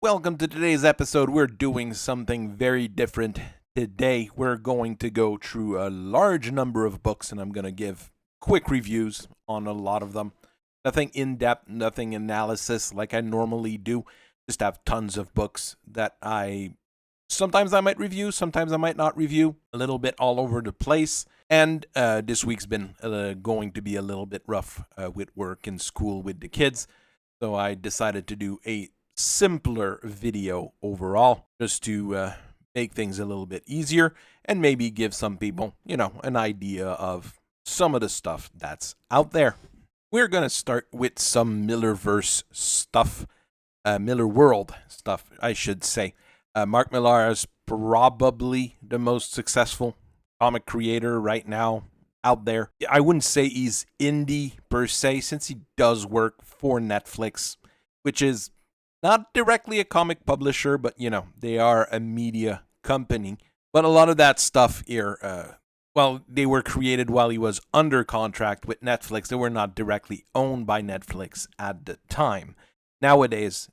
Welcome to today's episode. We're doing something very different. Today, we're going to go through a large number of books, and I'm going to give quick reviews on a lot of them. Nothing in-depth, nothing analysis like I normally do. Just have tons of books that sometimes I might review, sometimes I might not review. A little bit all over the place. And this week's been going to be a little bit rough with work and school with the kids. So I decided to do a simpler video overall, just to make things a little bit easier and maybe give some people, an idea of some of the stuff that's out there. We're going to start with some Millarverse stuff, Millarworld stuff, I should say. Mark Millar is probably the most successful comic creator right now out there. I wouldn't say he's indie per se, since he does work for Netflix, which is not directly a comic publisher, but, they are a media company. But a lot of that stuff here, they were created while he was under contract with Netflix. They were not directly owned by Netflix at the time. Nowadays,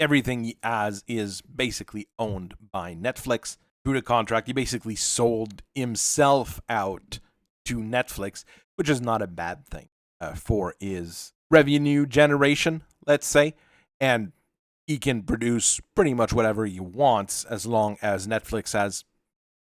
everything he has is basically owned by Netflix. Through the contract, he basically sold himself out to Netflix, which is not a bad thing for his revenue generation, let's say. And he can produce pretty much whatever he wants as long as Netflix has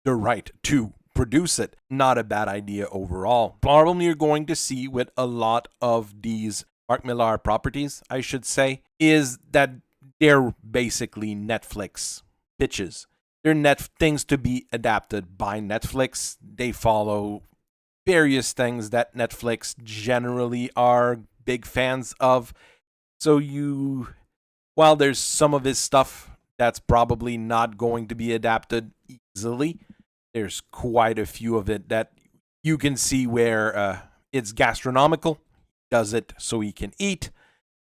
the right to produce it. Not a bad idea overall. Problem you're going to see with a lot of these Mark Millar properties, I should say, is that they're basically Netflix pitches. They're things to be adapted by Netflix. They follow various things that Netflix generally are big fans of. So while there's some of his stuff that's probably not going to be adapted easily, there's quite a few of it that you can see where it's gastronomical, does it so he can eat,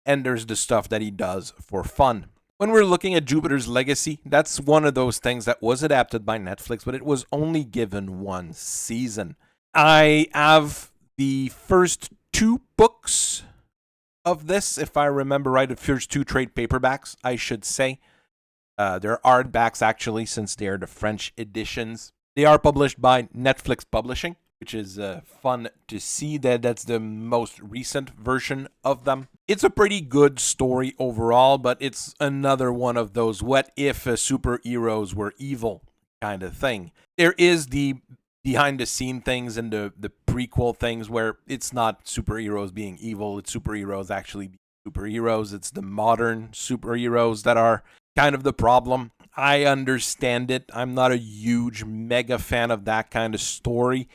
and there's the stuff that he does for fun. When we're looking at Jupiter's Legacy, that's one of those things that was adapted by Netflix, but it was only given one season. I have the first two books of this, if I remember right, the first two trade paperbacks, I should say. They're hardbacks, actually, since they're the French editions. They are published by Netflix Publishing, which is fun to see. That's the most recent version of them. It's a pretty good story overall, but it's another one of those what if superheroes were evil kind of thing. There is the behind the scene things and the prequel things where it's not superheroes being evil, it's superheroes actually being superheroes. It's the modern superheroes that are kind of the problem. I understand it. I'm not a huge mega fan of that kind of story,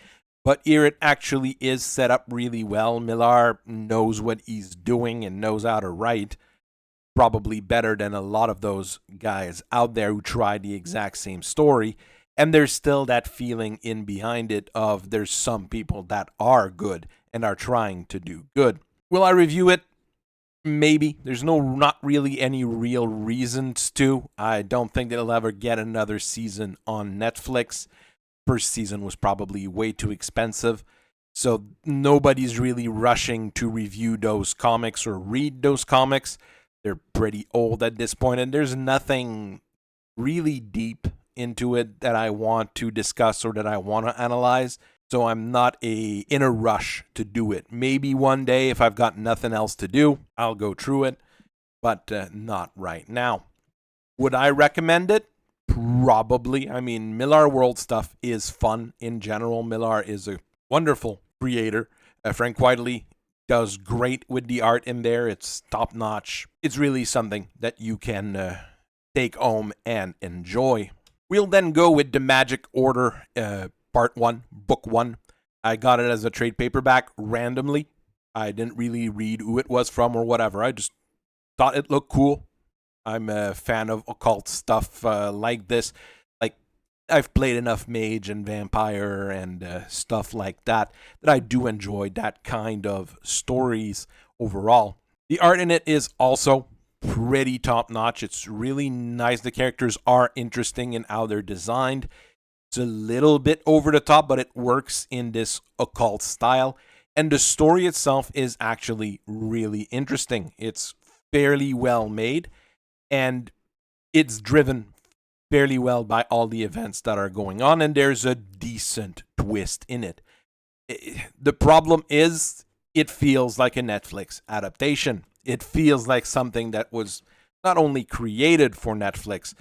but here it actually is set up really well. Millar knows what he's doing and knows how to write, probably better than a lot of those guys out there who tried the exact same story. And there's still that feeling in behind it of there's some people that are good and are trying to do good. Will I review it? Maybe. There's not really any real reasons to. I don't think that it'll ever get another season on Netflix. First season was probably way too expensive. So nobody's really rushing to review those comics or read those comics. They're pretty old at this point, and there's nothing really deep into it that I want to discuss or that I want to analyze. So I'm not in a rush to do it. Maybe one day if I've got nothing else to do, I'll go through it, but not right now. Would I recommend it? Probably. I mean, Millarworld stuff is fun in general. Millar is a wonderful creator. Frank Whiteley does great with the art in there. It's top notch. It's really something that you can take home and enjoy. We'll then go with the Magic Order Part 1, Book 1. I got it as a trade paperback randomly. I didn't really read who it was from or whatever. I just thought it looked cool. I'm a fan of occult stuff like this. Like, I've played enough mage and vampire and stuff like that I do enjoy that kind of stories overall. The art in it is also pretty top-notch. It's really nice. The characters are interesting in how they're designed. It's a little bit over the top, but it works in this occult style. And the story itself is actually really interesting. It's fairly well made. And it's driven fairly well by all the events that are going on, and there's a decent twist in it. The problem is, it feels like a Netflix adaptation. It feels like something that was not only created for Netflix,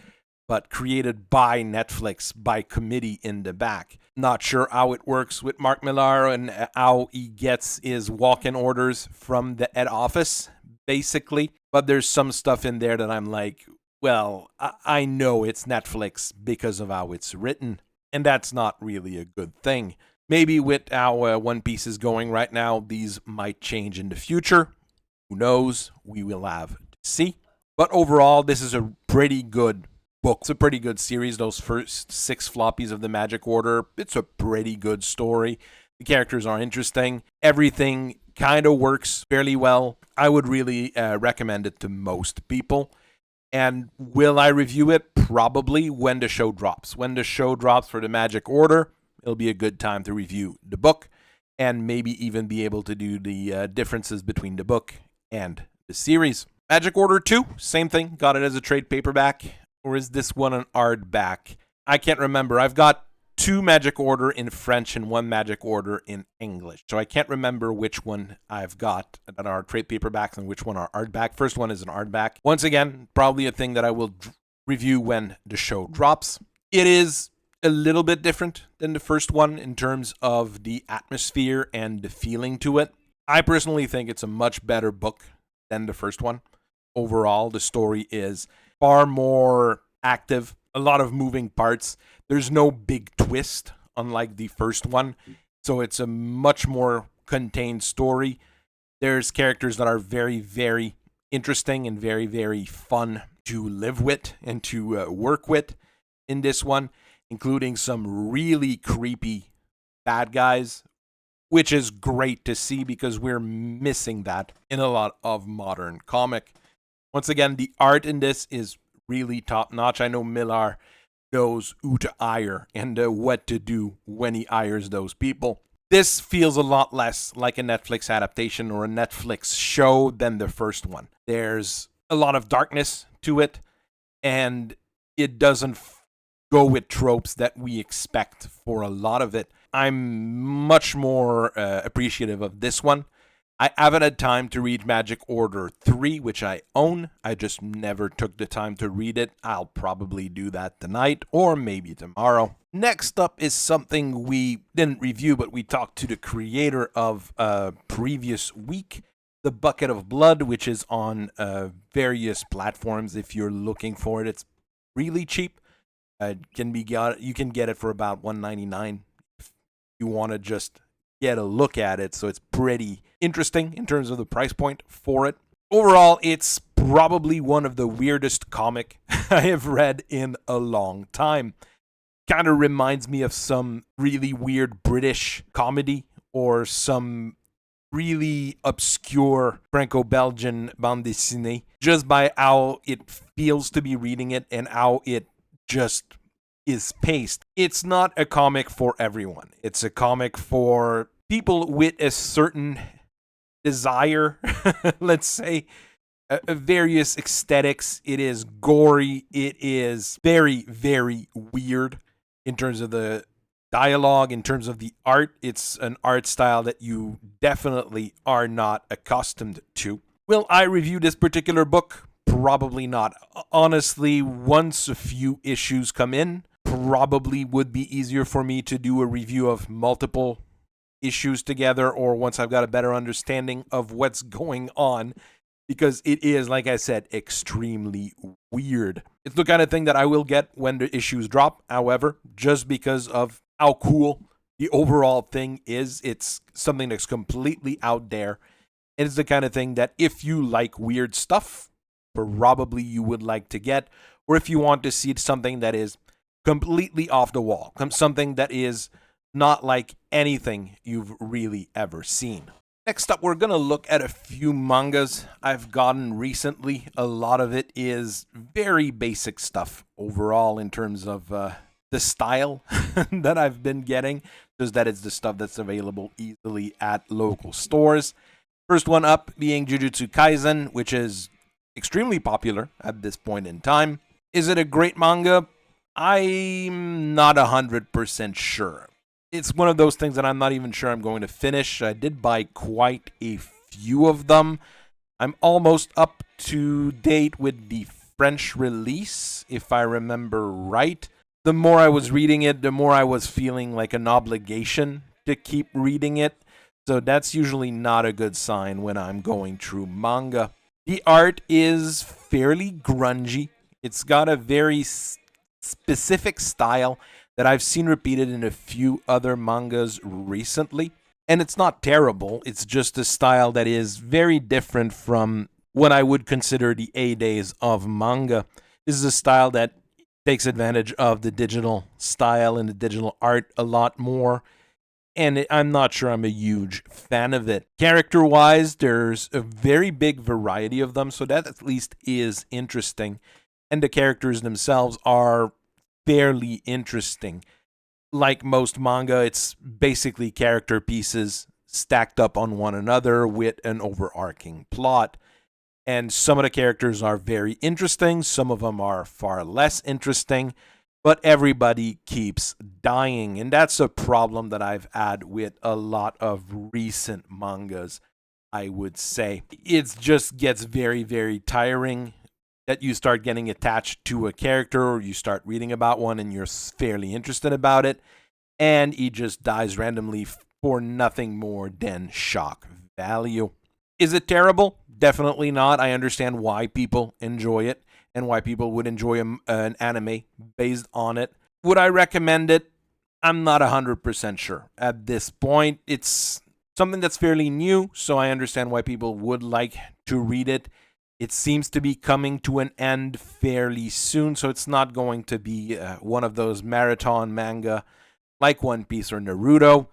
but created by Netflix, by committee in the back. Not sure how it works with Mark Millar and how he gets his walk-in orders from the head office, basically. But there's some stuff in there that I'm like, well, I know it's Netflix because of how it's written. And that's not really a good thing. Maybe with how One Piece is going right now, these might change in the future. Who knows? We will have to see. But overall, this is a pretty good book. It's a pretty good series. Those first 6 floppies of the Magic Order, it's a pretty good story. The characters are interesting. Everything kind of works fairly well. I would really recommend it to most people. And will I review it? Probably when the show drops. When the show drops for the Magic Order, it'll be a good time to review the book and maybe even be able to do the differences between the book and the series. Magic Order 2, same thing. Got it as a trade paperback. Or is this one an hardback? I can't remember. I've got 2 Magic Order in French and 1 Magic Order in English. So I can't remember which one I've got that are trade paperbacks and which one are hardback. First one is an hardback. Once again, probably a thing that I will review when the show drops. It is a little bit different than the first one in terms of the atmosphere and the feeling to it. I personally think it's a much better book than the first one. Overall, the story is far more active, a lot of moving parts. There's no big twist, unlike the first one. So it's a much more contained story. There's characters that are very, very interesting and very, very fun to live with and to work with in this one, including some really creepy bad guys, which is great to see because we're missing that in a lot of modern comic. Once again, the art in this is really top-notch. I know Millar knows who to hire and what to do when he hires those people. This feels a lot less like a Netflix adaptation or a Netflix show than the first one. There's a lot of darkness to it, and it doesn't go with tropes that we expect for a lot of it. I'm much more appreciative of this one. I haven't had time to read Magic Order 3, which I own. I just never took the time to read it. I'll probably do that tonight or maybe tomorrow. Next up is something we didn't review, but we talked to the creator of previous week, The Bucket of Blood, which is on various platforms. If you're looking for it, it's really cheap. You can get it for about $1.99 if you want to just get a look at it. So it's pretty interesting in terms of the price point for it. Overall, it's probably one of the weirdest comic I have read in a long time. Kind of reminds me of some really weird British comedy or some really obscure Franco-Belgian bande dessinee, just by how it feels to be reading it and how it just is paced. It's not a comic for everyone. It's a comic for people with a certain desire, let's say, various aesthetics. It is gory. It is very, very weird in terms of the dialogue, in terms of the art. It's an art style that you definitely are not accustomed to. Will I review this particular book? Probably not. Honestly, once a few issues come in, probably would be easier for me to do a review of multiple issues together, or once I've got a better understanding of what's going on, because it is, like I said, extremely weird. It's the kind of thing that I will get when the issues drop, however, just because of how cool the overall thing is. It's something that's completely out there. And it's the kind of thing that if you like weird stuff, probably you would like to get, or if you want to see something that is completely off the wall, something that is not like anything you've really ever seen. Next up, we're going to look at a few mangas I've gotten recently. A lot of it is very basic stuff overall in terms of the style that I've been getting, just that it's the stuff that's available easily at local stores. First one up being Jujutsu Kaisen, which is extremely popular at this point in time. Is it a great manga? I'm not 100% sure. It's one of those things that I'm not even sure I'm going to finish. I did buy quite a few of them. I'm almost up to date with the French release, if I remember right. The more I was reading it, the more I was feeling like an obligation to keep reading it. So that's usually not a good sign when I'm going through manga. The art is fairly grungy. It's got a very specific style that I've seen repeated in a few other mangas recently. And it's not terrible, it's just a style that is very different from what I would consider the A days of manga. This is a style that takes advantage of the digital style and the digital art a lot more. And I'm not sure I'm a huge fan of it. Character wise, there's a very big variety of them, so that at least is interesting. And the characters themselves are fairly interesting. Like most manga, it's basically character pieces stacked up on one another with an overarching plot. And some of the characters are very interesting, some of them are far less interesting, but everybody keeps dying. And that's a problem that I've had with a lot of recent mangas, I would say. It just gets very, very tiring that you start getting attached to a character or you start reading about one and you're fairly interested about it, and he just dies randomly for nothing more than shock value. Is it terrible? Definitely not. I understand why people enjoy it and why people would enjoy an anime based on it. Would I recommend it? I'm not 100% sure. At this point, it's something that's fairly new, so I understand why people would like to read it. It seems to be coming to an end fairly soon, so it's not going to be one of those marathon manga like One Piece or Naruto.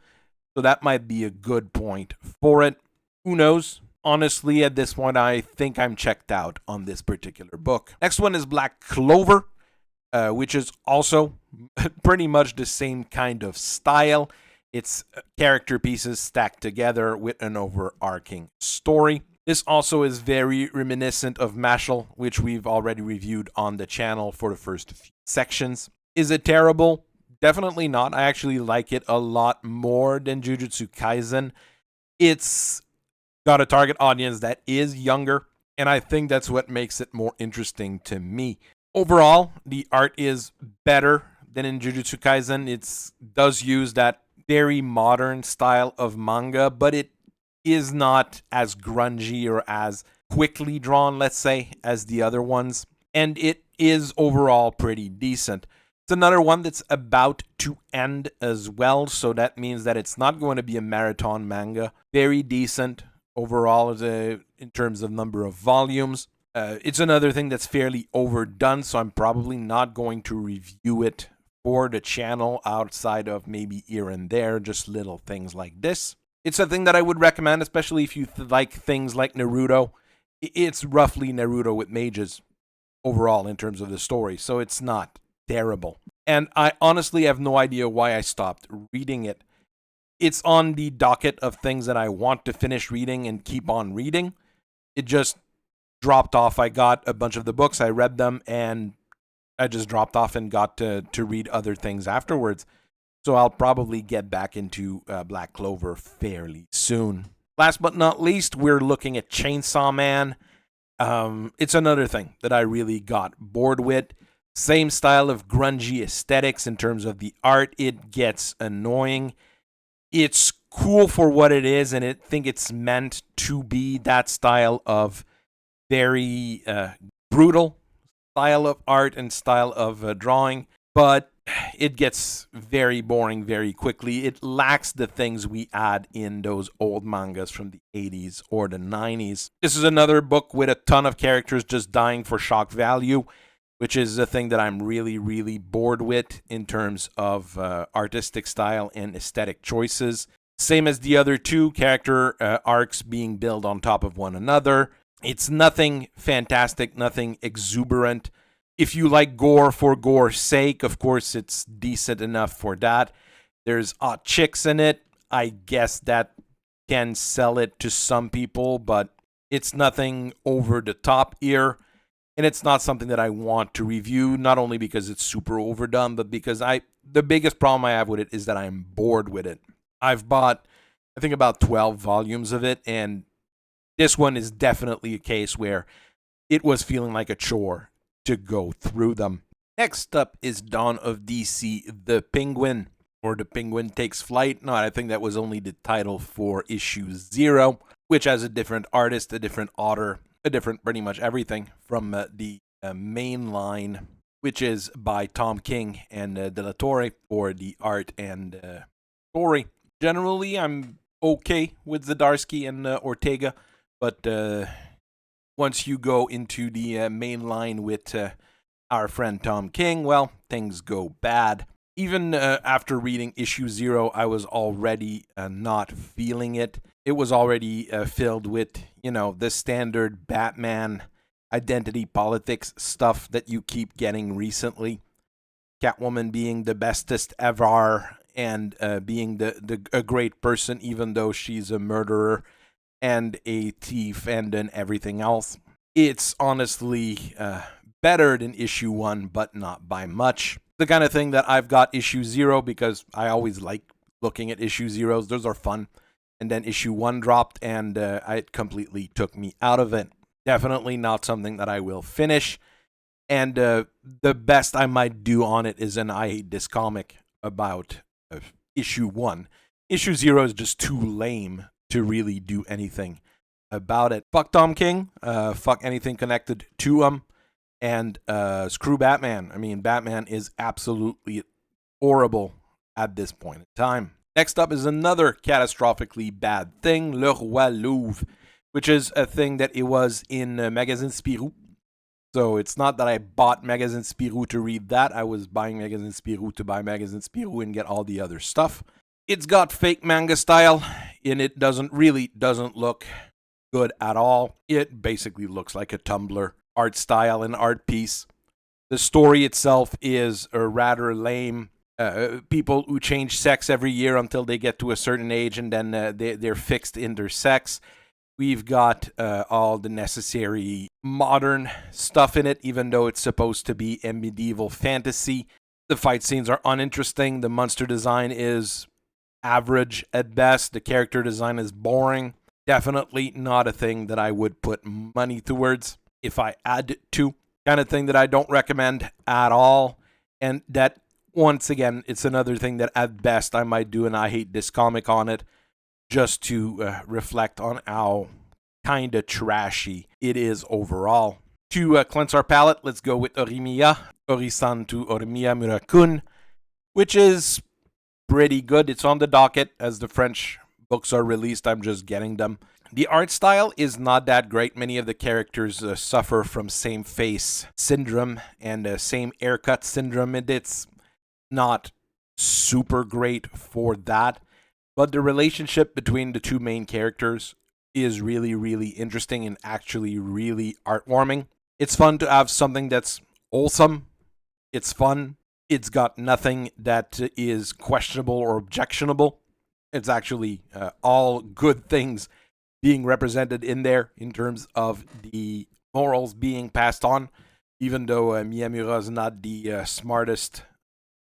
So that might be a good point for it. Who knows? Honestly, at this point, I think I'm checked out on this particular book. Next one is Black Clover, which is also pretty much the same kind of style. It's character pieces stacked together with an overarching story. This also is very reminiscent of Mashal, which we've already reviewed on the channel for the first few sections. Is it terrible? Definitely not. I actually like it a lot more than Jujutsu Kaisen. It's got a target audience that is younger, and I think that's what makes it more interesting to me. Overall, the art is better than in Jujutsu Kaisen. It does use that very modern style of manga, but it is not as grungy or as quickly drawn, let's say, as the other ones. And it is overall pretty decent. It's another one that's about to end as well, so that means that it's not going to be a marathon manga. Very decent overall in terms of number of volumes. It's another thing that's fairly overdone, so I'm probably not going to review it for the channel outside of maybe here and there, just little things like this. It's a thing that I would recommend, especially if you like things like Naruto. It's roughly Naruto with mages overall in terms of the story, so it's not terrible. And I honestly have no idea why I stopped reading it. It's on the docket of things that I want to finish reading and keep on reading. It just dropped off. I got a bunch of the books, I read them, and I just dropped off and got to read other things afterwards. So I'll probably get back into Black Clover fairly soon. Last but not least, we're looking at Chainsaw Man. It's another thing that I really got bored with. Same style of grungy aesthetics in terms of the art. It gets annoying. It's cool for what it is, and I think it's meant to be that style of very brutal style of art and style of drawing, but it gets very boring very quickly. It lacks the things we had in those old mangas from the 80s or the 90s. This is another book with a ton of characters just dying for shock value, which is a thing that I'm really, really bored with in terms of artistic style and aesthetic choices. Same as the other two, character arcs being built on top of one another. It's nothing fantastic, nothing exuberant. If you like gore for gore's sake, of course, it's decent enough for that. There's hot chicks in it. I guess that can sell it to some people, but it's nothing over the top here. And it's not something that I want to review, not only because it's super overdone, but because the biggest problem I have with it is that I'm bored with it. I've bought, I think, about 12 volumes of it, and this one is definitely a case where it was feeling like a chore to go through them. Next up is Dawn of DC, The Penguin, or The Penguin Takes Flight. No, I think that was only the title for issue 0, which has a different artist, a different author, a different pretty much everything from the main line, which is by Tom King and De La Torre for the art and story. Generally, I'm okay with Zdarsky and Ortega, but once you go into the main line with our friend Tom King, well, things go bad. Even after reading issue 0, I was already not feeling it. It was already filled with, the standard Batman identity politics stuff that you keep getting recently. Catwoman being the bestest ever and being a great person, even though she's a murderer and a thief and then everything else. It's honestly better than issue 1, but not by much. The kind of thing that I've got issue 0 because I always like looking at issue 0s. Those are fun. And then issue 1 dropped, and it completely took me out of it. Definitely not something that I will finish. And the best I might do on it is an I Hate This Comic about issue 1. Issue 0 is just too lame to really do anything about it. Fuck Tom King. Fuck anything connected to him. And screw Batman. I mean, Batman is absolutely horrible at this point in time. Next up is another catastrophically bad thing, Le Roi Louvre, which is a thing that it was in Magazine Spirou. So it's not that I bought Magazine Spirou to read that. I was buying Magazine Spirou to buy Magazine Spirou and get all the other stuff. It's got fake manga style, and it doesn't look good at all. It basically looks like a Tumblr art style and art piece. The story itself is rather lame. People who change sex every year until they get to a certain age, and then they're fixed in their sex. We've got all the necessary modern stuff in it, even though it's supposed to be a medieval fantasy. The fight scenes are uninteresting. The monster design is average at best. The character design is boring. Definitely not a thing that I would put money towards if I had to. Kind of thing that I don't recommend at all. And that, once again, it's another thing that at best I might do an I Hate This Comic on it, just to reflect on how kind of trashy it is overall. To cleanse our palate, let's go with Horimiya, Hori-san to Miyamura-kun, which is pretty good. It's on the docket as the French books are released. I'm just getting them. The art style is not that great. Many of the characters suffer from same face syndrome and same haircut syndrome, and it's not super great for that. But the relationship between the two main characters is really, really interesting and actually really heartwarming. It's fun to have something that's wholesome. It's fun. It's got nothing that is questionable or objectionable. It's actually all good things being represented in there in terms of the morals being passed on, even though Miyamura is not the smartest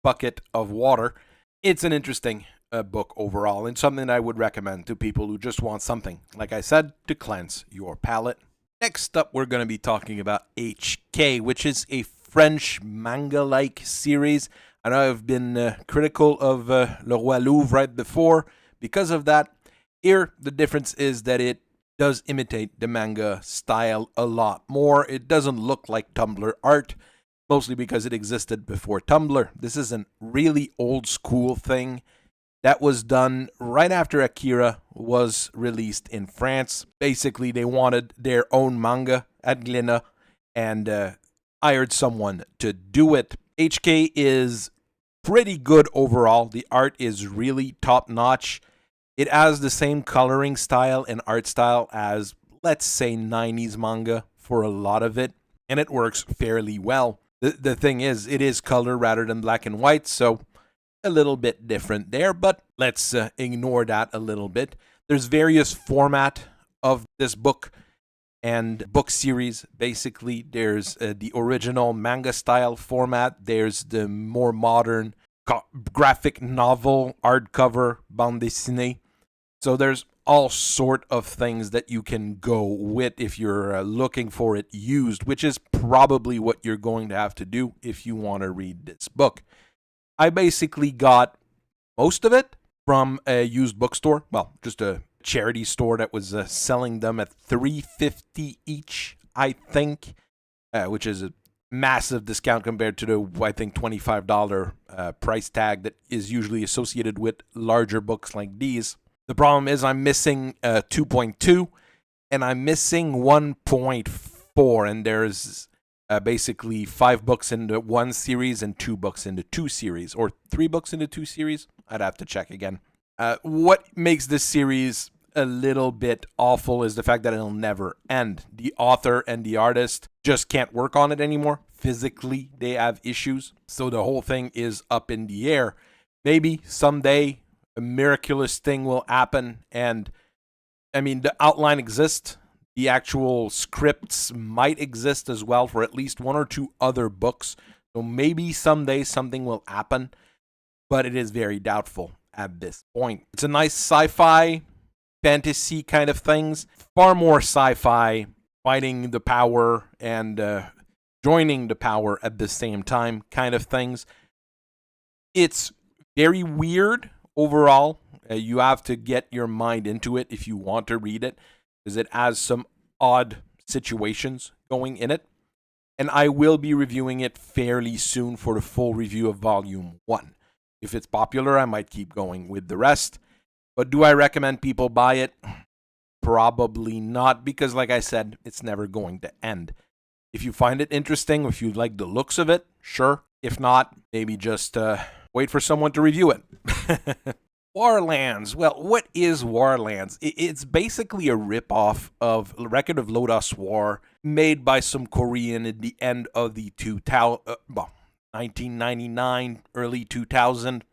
bucket of water. It's an interesting book overall, and something I would recommend to people who just want something, like I said, to cleanse your palate. Next up, we're going to be talking about HK, which is a French manga-like series. I know I've been critical of Le Roi Louvre right before because of that. Here, the difference is that it does imitate the manga style a lot more. It doesn't look like Tumblr art, mostly because it existed before Tumblr. This is a really old school thing that was done right after Akira was released in France. Basically, they wanted their own manga at Glénat and hired someone to do it. HK is pretty good overall. The art is really top-notch. It has the same coloring style and art style as, let's say, 90s manga for a lot of it, and it works fairly well. The thing is, it is color rather than black and white, so a little bit different there, but let's ignore that a little bit. There's various format of this book. and book series. Basically, there's the original manga style format. There's the more modern graphic novel hardcover Bande Dessinee. So there's all sort of things that you can go with if you're looking for it used, which is probably what you're going to have to do if you want to read this book. I basically got most of it from a used bookstore. Well, just a charity store that was selling them at $3.50 each, I think, which is a massive discount compared to the, I think, $25 price tag that is usually associated with larger books like these. The problem is I'm missing 2.2 and I'm missing 1.4, and there's basically 5 books into one series and 2 books into 2 series, or 3 books into 2 series. I'd have to check again. What makes this series a little bit awful is the fact that it'll never end. The author and the artist just can't work on it anymore. Physically, they have issues, so the whole thing is up in the air. Maybe someday a miraculous thing will happen, and I mean, the outline exists. The actual scripts might exist as well for at least 1 or 2 other books. So maybe someday something will happen, but it is very doubtful at this point. It's a nice sci-fi, fantasy kind of things. Far more sci-fi, fighting the power and joining the power at the same time kind of things. It's very weird overall. You have to get your mind into it if you want to read it, because it has some odd situations going in it. And I will be reviewing it fairly soon for the full review of Volume 1. If it's popular, I might keep going with the rest. But do I recommend people buy it? Probably not, because like I said, it's never going to end. If you find it interesting, if you like the looks of it, sure. If not, maybe just wait for someone to review it. Warlands. Well, what is Warlands? It's basically a ripoff of Record of Lodoss War, made by some Korean at the end of the 1999, early 2000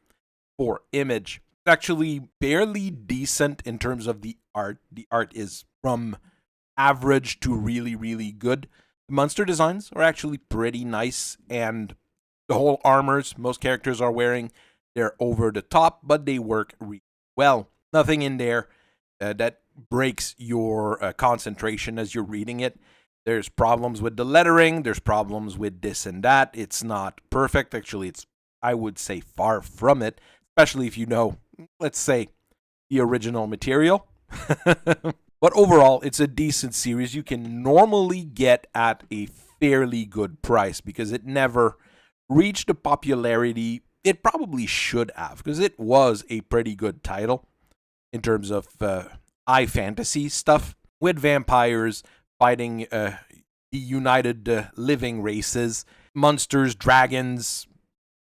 for Image. It's actually barely decent in terms of the art. The art is from average to really, really good. The monster designs are actually pretty nice, and the whole armors most characters are wearing, they're over the top, but they work really well. Nothing in there that breaks your concentration as you're reading it. There's problems with the lettering. There's problems with this and that. It's not perfect. Actually, it's, I would say, far from it, especially if you know, let's say, the original material. But overall, it's a decent series you can normally get at a fairly good price, because it never reached the popularity it probably should have, because it was a pretty good title in terms of high fantasy stuff with vampires fighting the united living races, monsters, dragons,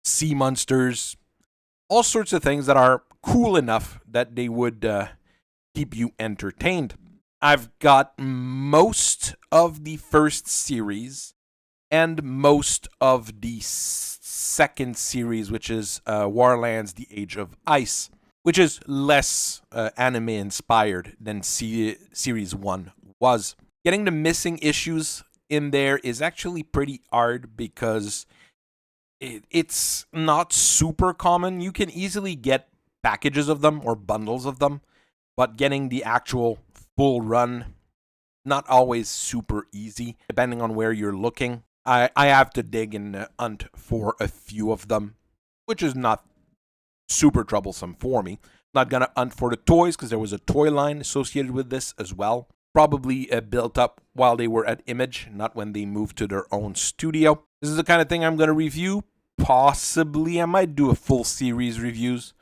sea monsters, all sorts of things that are cool enough that they would keep you entertained. I've got most of the first series and most of the second series, which is Warlands, The Age of Ice, which is less anime inspired than series 1 was. Getting the missing issues in there is actually pretty hard, because it's not super common. You can easily get packages of them or bundles of them, but getting the actual full run, not always super easy, depending on where you're looking. I have to dig and hunt for a few of them, which is not super troublesome for me. Not going to hunt for the toys, because there was a toy line associated with this as well. Probably built up while they were at Image, not when they moved to their own studio. This is the kind of thing I'm going to review. Possibly I might do a full series reviews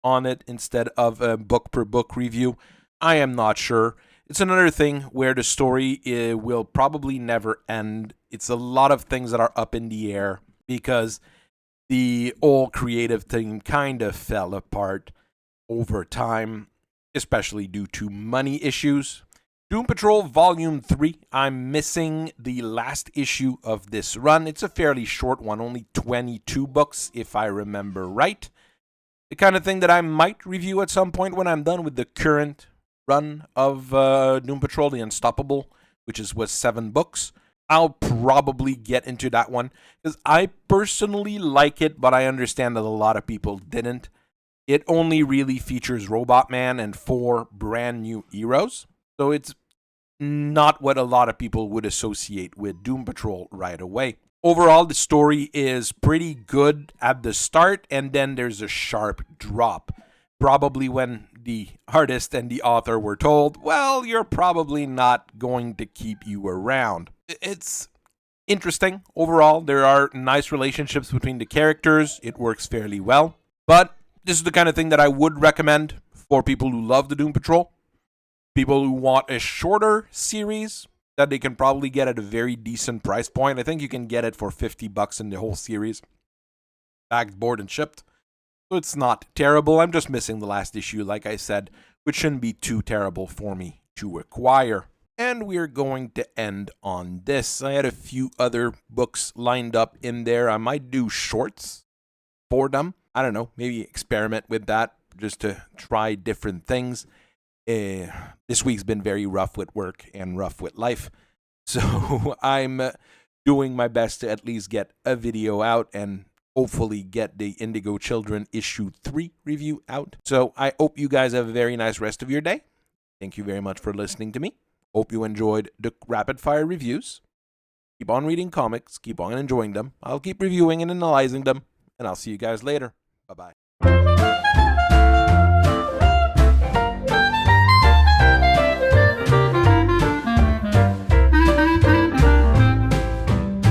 on it instead of a book per book review. I am not sure. It's another thing where the story will probably never end. It's a lot of things that are up in the air, because the whole creative thing kind of fell apart over time, especially due to money issues. Doom Patrol Volume 3, I'm missing the last issue of this run. It's a fairly short one, only 22 books if I remember right. The kind of thing that I might review at some point when I'm done with the current run of Doom Patrol, The Unstoppable which was 7 books. I'll probably get into that one because I personally like it, but I understand that a lot of people didn't. It only really features Robot Man and 4 brand new heroes, so it's not what a lot of people would associate with Doom Patrol right away. Overall, the story is pretty good at the start, and then there's a sharp drop. Probably when the artist and the author were told, well, you're probably not going to keep you around. It's interesting overall. There are nice relationships between the characters. It works fairly well. But this is the kind of thing that I would recommend for people who love the Doom Patrol. People who want a shorter series that they can probably get at a very decent price point. I think you can get it for $50 in the whole series, bagged, board, and shipped. So it's not terrible. I'm just missing the last issue, like I said, which shouldn't be too terrible for me to acquire. And we're going to end on this. I had a few other books lined up in there. I might do shorts for them. I don't know, maybe experiment with that just to try different things. This week's been very rough with work and rough with life. So I'm doing my best to at least get a video out and hopefully get the Indigo Children issue 3 review out. So I hope you guys have a very nice rest of your day. Thank you very much for listening to me. Hope you enjoyed the rapid fire reviews. Keep on reading comics. Keep on enjoying them. I'll keep reviewing and analyzing them. And I'll see you guys later. Bye-bye.